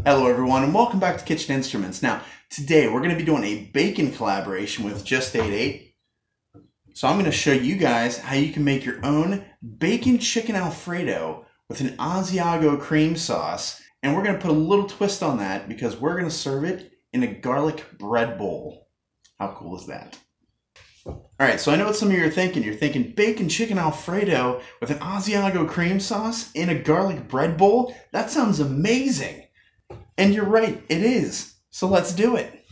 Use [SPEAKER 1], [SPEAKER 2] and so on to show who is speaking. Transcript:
[SPEAKER 1] Hello everyone and welcome back to Kitchen Instruments. Now, today we're going to be doing a bacon collaboration with Just Ate 8. So I'm going to show you guys how you can make your own bacon chicken Alfredo with an Asiago cream sauce. And we're going to put a little twist on that because we're going to serve it in a garlic bread bowl. How cool is that? Alright, so I know what some of you are thinking. You're thinking bacon chicken Alfredo with an Asiago cream sauce in a garlic bread bowl? That sounds amazing! And you're right, it is. So let's do it.